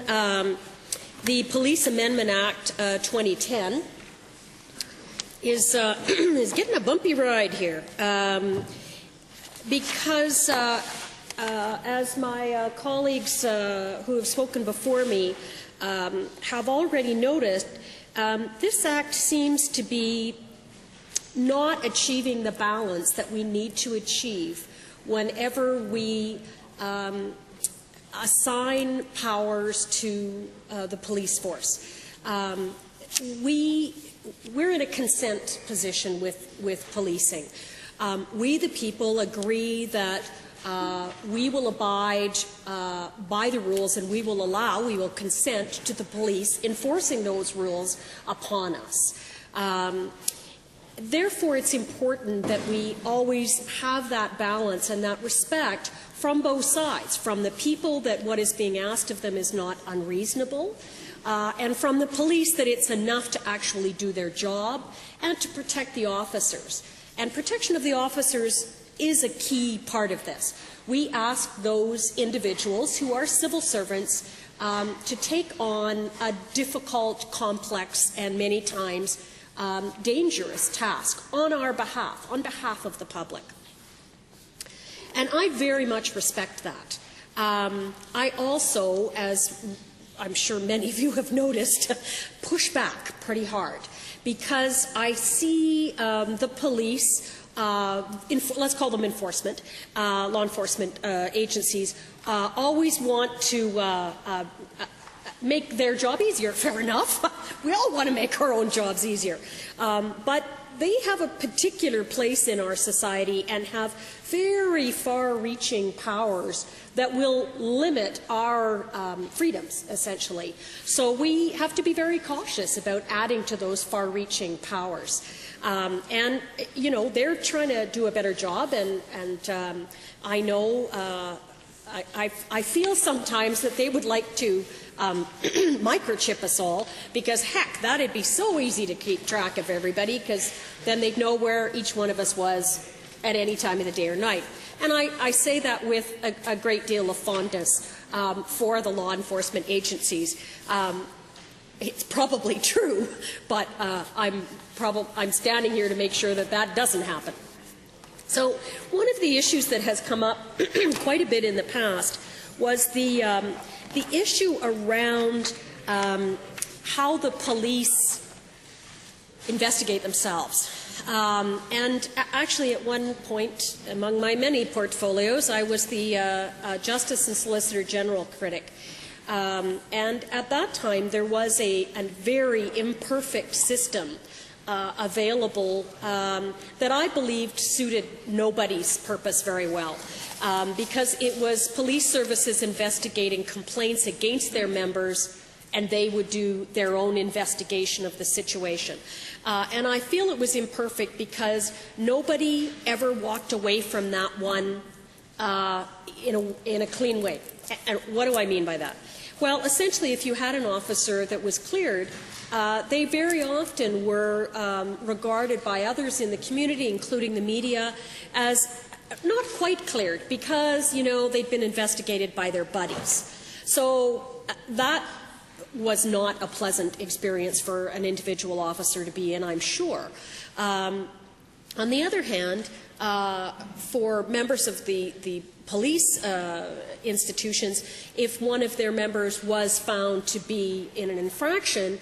the Police Amendment Act 2010 is getting a bumpy ride here because, as my colleagues who have spoken before me have already noticed, this act seems to be not achieving the balance that we need to achieve whenever we assign powers to the police force. We're in a consent position with policing. We, the people, agree that we will abide by the rules, and we will consent to the police enforcing those rules upon us. Therefore, it's important that we always have that balance and that respect from both sides, from the people that what is being asked of them is not unreasonable, and from the police that it's enough to actually do their job and to protect the officers. And protection of the officers is a key part of this. We ask those individuals who are civil servants to take on a difficult, complex, and many times dangerous task on our behalf, on behalf of the public. And I very much respect that. I also, as I'm sure many of you have noticed, push back pretty hard because I see the police, let's call them enforcement, law enforcement agencies, always want to make their job easier. Fair enough. We all want to make our own jobs easier. But they have a particular place in our society and have very far-reaching powers that will limit our freedoms, essentially. So we have to be very cautious about adding to those far-reaching powers. And, you know, they're trying to do a better job, and I know I feel sometimes that they would like to microchip us all, because heck, that'd be so easy to keep track of everybody, because then they'd know where each one of us was at any time of the day or night. And I say that with a great deal of fondness for the law enforcement agencies. It's probably true, but I'm standing here to make sure that that doesn't happen. So one of the issues that has come up quite a bit in the past was the issue around how the police investigate themselves. And actually, at one point, among my many portfolios, I was the Justice and Solicitor General critic. And at that time, there was a very imperfect system available that I believed suited nobody's purpose very well, because it was police services investigating complaints against their members, and they would do their own investigation of the situation. And I feel it was imperfect because nobody ever walked away from that one in a clean way. And what do I mean by that? Well, essentially, if you had an officer that was cleared, they very often were regarded by others in the community, including the media, as not quite cleared because, you know, they'd been investigated by their buddies. So that was not a pleasant experience for an individual officer to be in, I'm sure. On the other hand, for members of the police institutions, if one of their members was found to be in an infraction,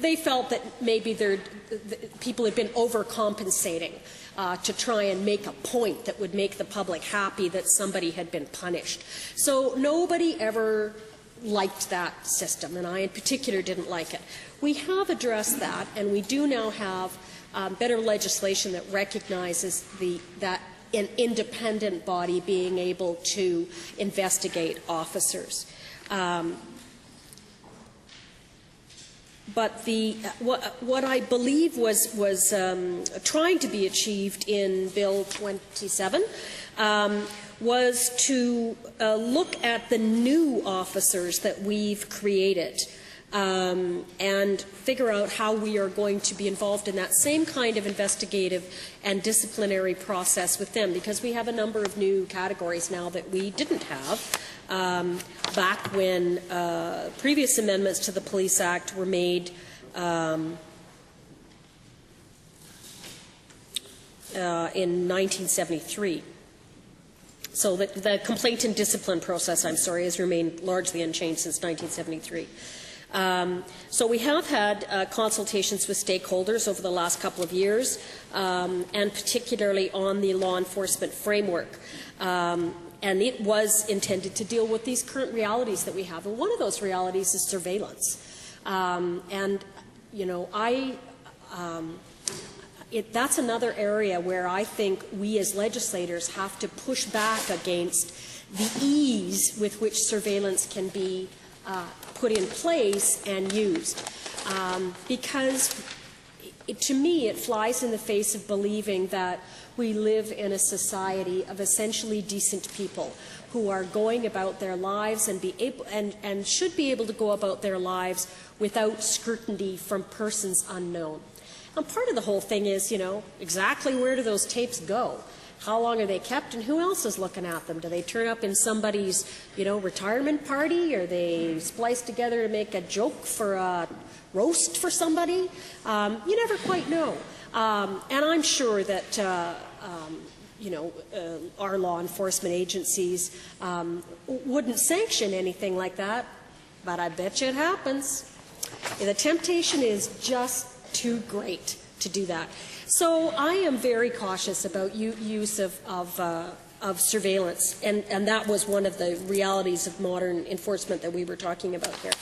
they felt that maybe people had been overcompensating to try and make a point that would make the public happy that somebody had been punished. So nobody ever liked that system, and I in particular didn't like it. We have addressed that, and we do now have better legislation that recognizes that an independent body being able to investigate officers. But what I believe was trying to be achieved in Bill 27 was to look at the new officers that we've created and figure out how we are going to be involved in that same kind of investigative and disciplinary process with them, because we have a number of new categories now that we didn't have back when previous amendments to the Police Act were made in 1973. So the complaint and discipline process, has remained largely unchanged since 1973. So we have had consultations with stakeholders over the last couple of years, and particularly on the law enforcement framework. And it was intended to deal with these current realities that we have. And one of those realities is surveillance. That's another area where I think we as legislators have to push back against the ease with which surveillance can be put in place and used. Because to me it flies in the face of believing that we live in a society of essentially decent people who are going about their lives and should be able to go about their lives without scrutiny from persons unknown. And part of the whole thing is, exactly where do those tapes go? How long are they kept, and who else is looking at them? Do they turn up in somebody's, retirement party? Are they spliced together to make a joke for a roast for somebody? You never quite know. And I'm sure that, our law enforcement agencies wouldn't sanction anything like that, but I bet you it happens. The temptation is just too great to do that. So I am very cautious about use of surveillance, and that was one of the realities of modern enforcement that we were talking about here.